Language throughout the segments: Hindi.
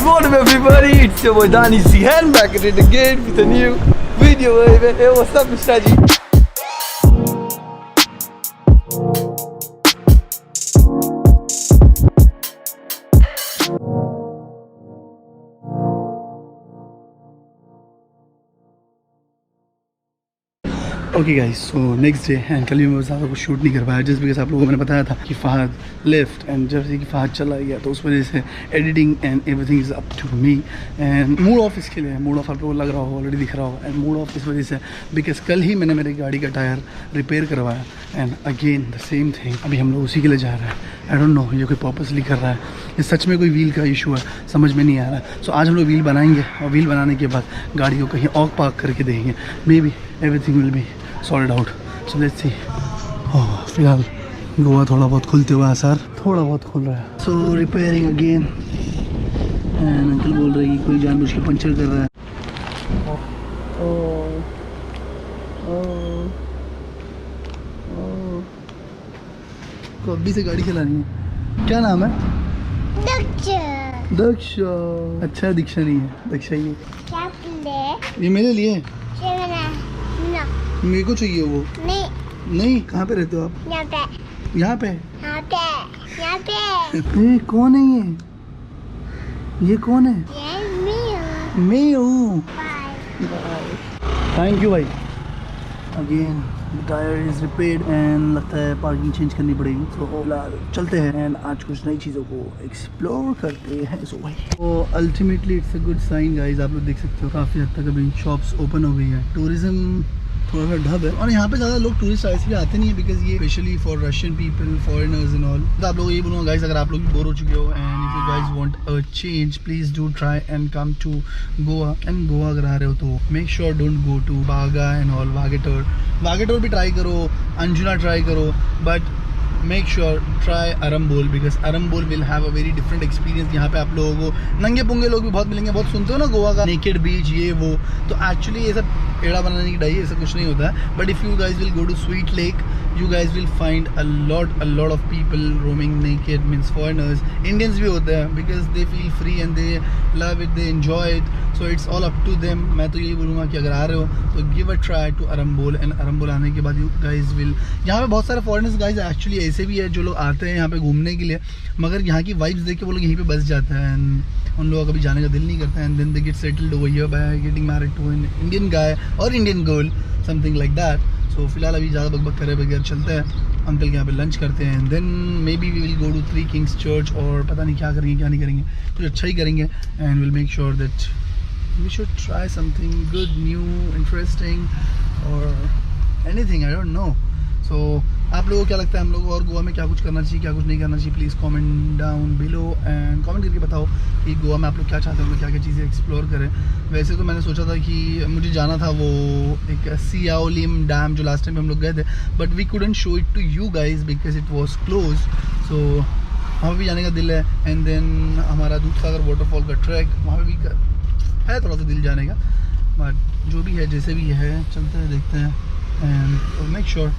Good morning everybody, it's your boy Danny Zihan back at it again with a new video. Hey, what's up Mr. G? Okay guys, so next day and कल भी मैं ज़्यादा कुछ शूट नहीं कर पाया जस्ट बिकॉज आप लोगों को मैंने बताया था कि फ़हद लेफ्ट एंड जब से कि फ़हद चला गया तो उस वजह से editing and everything is up to me and mood off इसके लिए मूड ऑफ आप लोगों को लग रहा होगा ऑलरेडी दिख रहा होगा एंड मूड ऑफ इस वजह से बिकॉज कल ही मैंने मेरी गाड़ी का टायर रिपेयर करवाया and again the same thing अभी हम लोग उसी के लिए जा रहे हैं। आई डोंट नो ये कोई पर्पसली कर रहा है, ये सच में कोई व्हील का इशू है, समझ में नहीं आ रहा है। सो आज हम लोग व्हील बनाएंगे और व्हील बनाने के बाद गाड़ी को कहीं और पार्क करके देंगे, maybe everything will be sold out. So let's see. फिलहाल गोवा थोड़ा बहुत खुलते हुआ सर थोड़ा बहुत खुल रहा है। सो रिपेयरिंग अगेन एंड अंकल बोल रहे हैं कि कोई जानबूझ के पंचर कर रहा है। तो अभी से गाड़ी चलानी है। क्या नाम है? दक्षा। अच्छा दीक्षा नहीं है, दक्षा ही है। ये मेरे लिए मेरे को चाहिए वो। नहीं कहाँ पे रहते हो आप? यहाँ पे ये कौन है? ये कौन है? मैं हूँ। थैंक यू भाई। Again tyre is repaired and लगता है पार्किंग चेंज करनी पड़ेगी। तो फिलहाल चलते हैं एंड आज कुछ नई चीज़ों को एक्सप्लोर करते हैं। सो भाई तो ultimately it's a good sign guys, आप लोग देख सकते हो काफ़ी हद तक अभी शॉप्स ओपन हो गई है। टूरिज्म थोड़ा सा ढब है और यहाँ पे ज़्यादा लोग टूरिस्ट इसलिए आते नहीं है बिकॉज ये specially for Russian people foreigners and all. तो आप लोग ये बोलूँगा गाइस, अगर आप लोग बोर हो चुके हो and if you guys want a change please do try and come to Goa. And Goa अगर आ रहे हो तो make sure don't go to Baga and all. Vagator भी ट्राई करो, अंजुना ट्राई करो, but make sure try Arambol because Arambol will have a very different experience. यहाँ पे आप लोगों को नंगे पुंगे लोग भी बहुत मिलेंगे। बहुत सुनते हो ना गोवा का नेकेड बीच ये वो, तो एक्चुअली ये सब एड़ा बनाने की डाई ऐसा कुछ नहीं होता है। But if you guys will go to Sweet Lake you guys will find a lot of people roaming naked, means foreigners, Indians भी होते हैं because they feel free and they love it, they enjoy it, so it's all up to them। मैं तो यही बोलूँगा कि अगर आ रहे हो तो give a try to Arambol and Arambol आने के बाद you guys will, यहाँ पे बहुत सारे foreigners guys एक्चुअली ऐसे भी है जो लोग आते हैं यहाँ पे घूमने के लिए मगर यहाँ की वाइब्स देख के वो लोग यहीं पे बस जाते हैं एंड उन लोगों का कभी जाने का दिल नहीं करता है and then they get settled over here by getting married to an Indian guy और Indian girl, something like that. So फिलहाल अभी ज़्यादा बकबक करे बगैर चलते हैं अंकल के यहाँ पे लंच करते हैं, then maybe we will go to Three Kings Church और पता नहीं क्या करेंगे क्या नहीं करेंगे, कुछ अच्छा ही करेंगे and will make sure that we should try something good new interesting और anything, I don't know. So आप लोगों को क्या लगता है हम लोग और गोवा में क्या कुछ करना चाहिए क्या कुछ नहीं करना चाहिए, please comment down below and comment करके बताओ कि गोवा में आप लोग क्या चाहते हो, क्या क्या चीज़ें एक्सप्लोर करें। वैसे तो मैंने सोचा था कि मुझे जाना था वो एक सियाओलिम डैम जो लास्ट टाइम हम लोग गए थे, but we couldn't show it to you guys because it was close. So वहाँ पर भी जाने का दिल है एंड देन हमारा दूधसागर वाटरफॉल का ट्रैक वहाँ पर भी है थोड़ा सा दिल जाने का, बट जो भी है जैसे भी है चलते हैं देखते हैं and make sure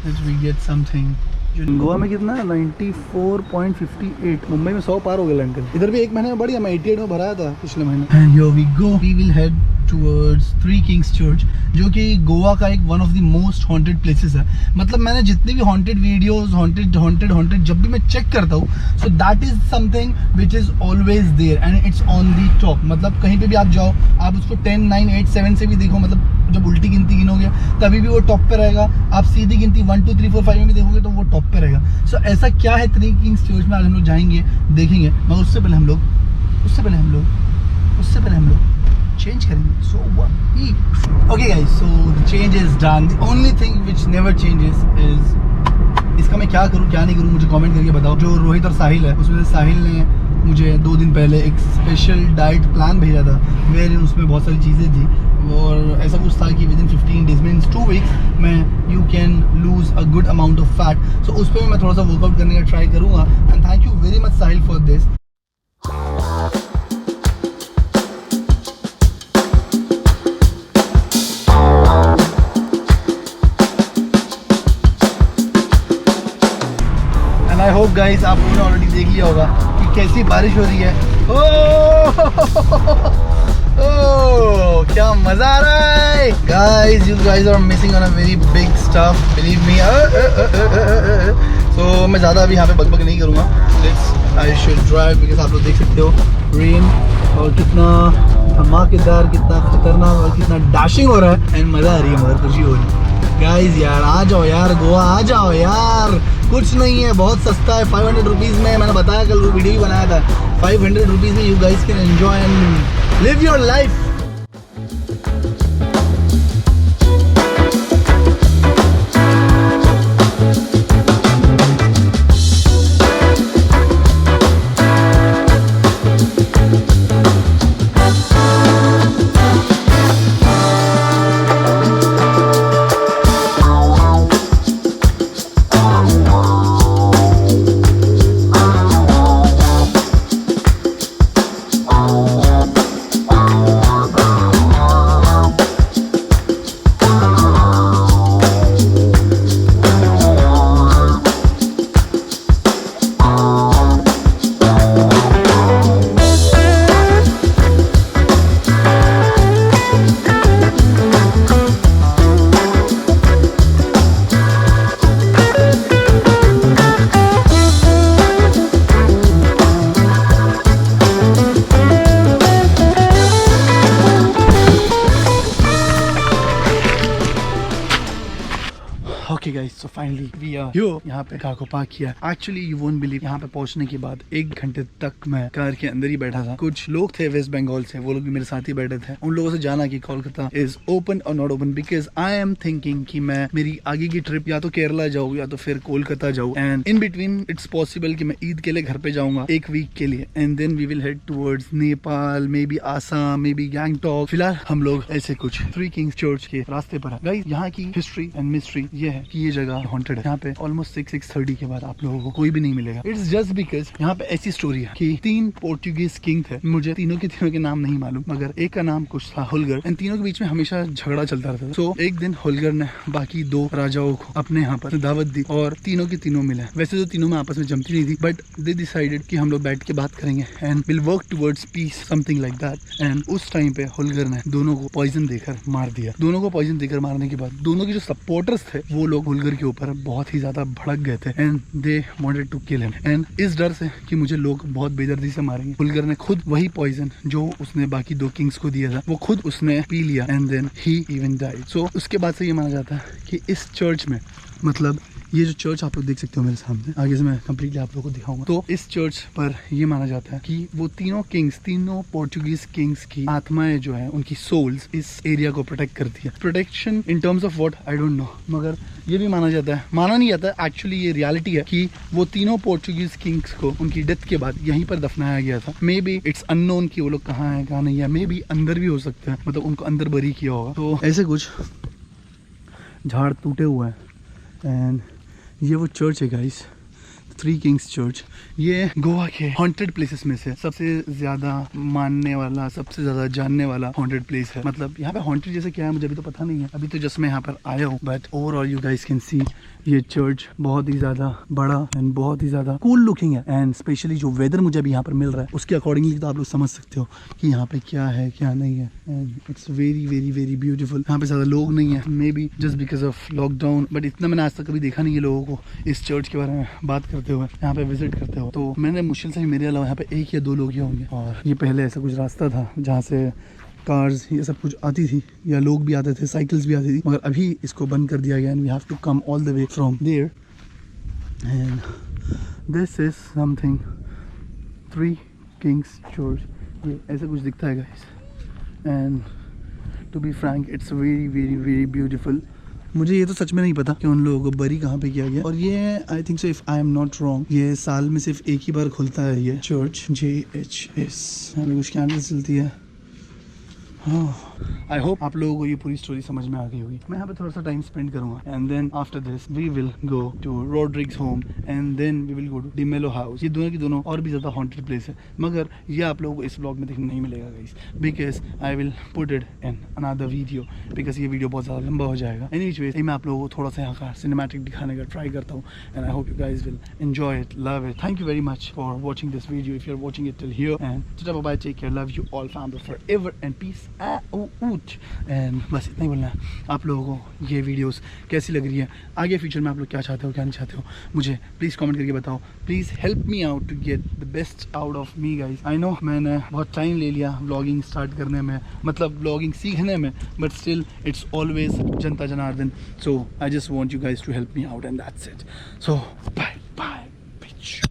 that we get something। Goa में कितना है 94.58, मुंबई में 100 पार हो गया अंकल। इधर भी एक महीने में बढ़िया, मैं 88 में भराया था पिछले महीने। And here we go, we will head towards Three Kings Church जो कि गोवा का एक one of the most haunted places है। मतलब मैंने जितनी भी हॉन्टेड वीडियोस हॉन्टेड जब भी मैं चेक करता हूँ so that is something which is always there and it's on the top. मतलब कहीं पे भी आप जाओ आप उसको 10, 9, 8, 7 से भी देखो, मतलब जब उल्टी गिनती गिनोगे तभी भी वो टॉप पे रहेगा। आप सीधी गिनती 1, 2, 3, 4, 5 में भी देखोगे तो वो टॉप पे रहेगा। सो ऐसा क्या है थ्री किंग्स चर्च में आज हम लोग जाएंगे देखेंगे, मगर उससे पहले हम लोग चेंज करेंगे। So okay guys, so the change is done. The only thing which never changes is इसका मैं क्या करूँ क्या नहीं करूँ मुझे कमेंट करके बताओ। जो रोहित और साहिल है उसमें से साहिल ने मुझे 2 दिन पहले एक स्पेशल डाइट प्लान भेजा था वेर उसमें बहुत सारी चीज़ें थी और ऐसा कुछ था कि विदिन 15 डेज मीन्स 2 वीक्स में you can lose a good amount of fat. So उस पर मैं थोड़ा सा वर्कआउट करने का ट्राई करूँगा and thank you very much Sahil for this. I hope guys आप लोगों ने ऑलरेडी देख लिया होगा कि कैसी बारिश हो रही है Oh, क्या मजा आ रहा है guys, you guys are missing on a very big stuff, believe me. So मैं ज़्यादा अभी यहाँ पे बकबक नहीं करूँगा. I should drive because आप लोग देख सकते हो रेन और कितना धमाकेदार, कितना खतरनाक और कितना डैशिंग हो रहा है एंड मज़ा आ रही है, मगर खुशी हो रही है. गाइज यार आ जाओ यार, गोवा आ जाओ यार, कुछ नहीं है, बहुत सस्ता है. 500 रुपीज़ में, मैंने बताया कल वीडियो भी बनाया था, 500 रुपीज़ में you guys can enjoy and live your life. Okay guys, so finally we are here. यहाँ पे कार को पार्क किया. Actually you won't believe, यहाँ पे पहुँचने के बाद 1 घंटे तक मैं कार के अंदर ही बैठा था. कुछ लोग थे वेस्ट बंगाल से, वो लोग भी मेरे साथ ही बैठे थे. उन लोगों से जाना कि Kolkata is open or not open, because I am thinking कि मैं मेरी आगे की ट्रिप या तो केरला जाऊँ या तो फिर कोलकाता जाऊँ, and in between it's possible कि मैं ईद के लिए घर पे जाऊँगा 1 वीक के लिए, and then we will head towards Nepal, maybe Assam, maybe Gangtok. फिलहाल हम लोग ऐसे कुछ थ्री किंग्स चर्च के रास्ते पर है. गाइस यहाँ की हिस्ट्री एंड मिस्ट्री ये है कि ये जगह हॉन्टेड है. यहाँ पे ऑलमोस्ट 6:30 के बाद आप लोगों को कोई भी नहीं मिलेगा. इट्स जस्ट बिकॉज यहाँ पे ऐसी स्टोरी है कि 3 पोर्टुगीज किंग थे. मुझे तीनों के नाम नहीं मालूम, मगर एक का नाम कुछ था होल्गर, एंड तीनों के बीच में हमेशा झगड़ा चलता रहता था. सो एक दिन होल्गर ने बाकी 2 राजाओं को अपने यहाँ पर दावत दी और तीनों के तीनों मिले. वैसे तो तीनों में आपस में जमती नहीं थी, बट दे डिसाइडेड कि हम लोग बैठ के बात करेंगे and will work towards peace, something like that. And उस टाइम पे होल्गर ने दोनों को पॉइजन देकर मार दिया. दोनों को पॉइजन देकर मारने के बाद दोनों के जो सपोर्टर्स थे वो लोग होल्गर के ऊपर बहुत ही ज्यादा भड़क गए थे and they wanted to kill him. And इस डर से कि मुझे लोग बहुत बेदर्दी से मारेंगे, होल्गर ने खुद वही पॉइजन जो उसने बाकी 2 किंग्स को दिया था वो खुद उसने पी लिया and then he even died. So उसके बाद से ये माना जाता है कि इस चर्च में, मतलब ये जो चर्च आप लोग देख सकते हो मेरे सामने, आगे से मैं कंप्लीटली आप लोगों को दिखाऊंगा. तो इस चर्च पर ये माना जाता है कि वो तीनों किंग्स, तीनों पोर्टुगीज किंग्स की आत्माएं जो है, उनकी सोल्स इस एरिया को प्रोटेक्ट करती है. Protection in terms of what I don't no, मगर ये भी माना जाता है, माना नहीं जाता है एक्चुअली, ये रियलिटी है कि वो तीनों पोर्टुगीज किंग्स को उनकी डेथ के बाद यहीं पर दफनाया गया था. मे बी इट्स अननोन कि वो लोग कहाँ है कहाँ नहीं है, मे बी अंदर भी हो सकते हैं, मतलब उनको अंदर बरी किया होगा. तो ऐसे कुछ झाड़ टूटे हुए हैं एंड ये वो चर्च है गाइस, थ्री किंग्स चर्च. ये गोवा के हॉन्टेड प्लेसेस में से सबसे ज्यादा मानने वाला, सबसे ज्यादा जानने वाला हॉन्टेड प्लेस है. मतलब यहाँ पे हॉन्टेड जैसे क्या है मुझे अभी तो पता नहीं है, अभी तो जस्ट मैं यहाँ पर आया हूँ, but overall you guys can see ये चर्च बहुत ही ज्यादा बड़ा एंड बहुत ही ज्यादा कूल लुकिंग है. एंड स्पेशली जो वेदर मुझे अभी यहाँ पर मिल रहा है उसके अकॉर्डिंगली तो आप लोग समझ सकते हो कि यहाँ पे क्या है क्या नहीं है. And it's very very very beautiful. यहाँ पे ज्यादा लोग नहीं है, may be just because of lockdown, but इतना मैंने आज तक कभी देखा नहीं है लोगों को इस चर्च के बारे में बात करते हुए, यहाँ पे विजिट करते हो. तो मैंने मुश्किल से मेरे अलावा यहाँ पे 1 या 2 लोग ही होंगे. और ये पहले ऐसा कुछ रास्ता था जहाँ से कार्स ये सब कुछ आती थी या लोग भी आते थे, साइकिल्स भी आती थी, मगर अभी इसको बंद कर दिया गया and we have to come all the way from there. And this is something Three Kings Church. ये ऐसा कुछ दिखता है guys and to be frank it's very very very beautiful. मुझे ये तो सच में नहीं पता कि उन लोगों को बरी कहाँ पे किया गया. और ये I think so, if I am not wrong, ये साल में सिर्फ 1 ही बार खुलता है ये चर्च. JHS हमें कुछ कैंडल्स चलती है. हाँ आई होप आप लोगों को ये पूरी स्टोरी समझ में आ गई होगी। मैं यहाँ पे थोड़ा सा टाइम स्पेंड करूँगा and then after this we will go to Rodrigues home and then we will go to D'Mello house. ये दोनों की दोनों और भी ज़्यादा हॉन्टेड प्लेस है, मगर ये आप लोगों को इस ब्लॉग में देखने नहीं मिलेगा guys, because I will put it in another video, because ये वीडियो बहुत ज़्यादा लंबा हो जाएगा। एनीवेज वे मैं आप लोगों को थोड़ा सा यहाँ का सिनेमैटिक दिखाने का ट्राई करता हूँ and I hope you guys will enjoy it, love it. Thank you very much for watching this video if you are watching it till here and tata bye bye, take care, love you all family forever and peace out. And बस इतना ही बोलना है। आप लोगों को ये वीडियोस कैसी लग रही है, आगे फ्यूचर में आप लोग क्या चाहते हो क्या नहीं चाहते हो, मुझे प्लीज़ कमेंट करके बताओ। Please help me out to get the best out of me guys. I know मैंने बहुत टाइम ले लिया व्लॉगिंग स्टार्ट करने में, मतलब व्लॉगिंग सीखने में, बट स्टिल इट्स ऑलवेज जनता जनार्दन। So I just want you guys to help me out and that's it. So bye bye bitch.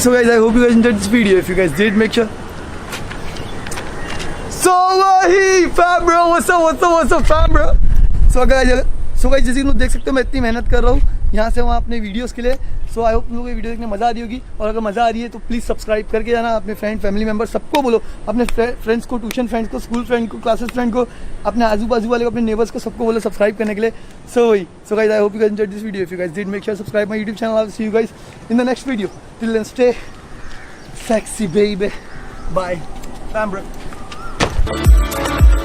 So guys, I hope you guys enjoyed this video. If you guys did, make sure. So fam bro, what's up fam bro? So guys, जैसे कि देख सकते हो मैं इतनी मेहनत कर रहा हूँ यहाँ से वहाँ अपने वीडियोस के लिए। सो आई होप तुम लोगों को वीडियो देखने मज़ा आ रही होगी, और अगर मज़ा आ रही है तो प्लीज़ सब्सक्राइब करके जाना। अपने फ्रेंड फैमिली मेम्बर सबको बोलो, अपने फ्रेंड्स को, ट्यूशन फ्रेंड्स को, स्कूल फ्रेंड को, क्लासेस फ्रेंड को, अपने आजू बाजू वाले को, अपने नेबर्स को, सबको बोलो सब्सक्राइब करने के लिए। So guys, I hope you guys enjoyed this video. If you guys did, make sure subscribe my YouTube channel. I will see you guys in the next video. Till then stay sexy baby. Bye fam bro.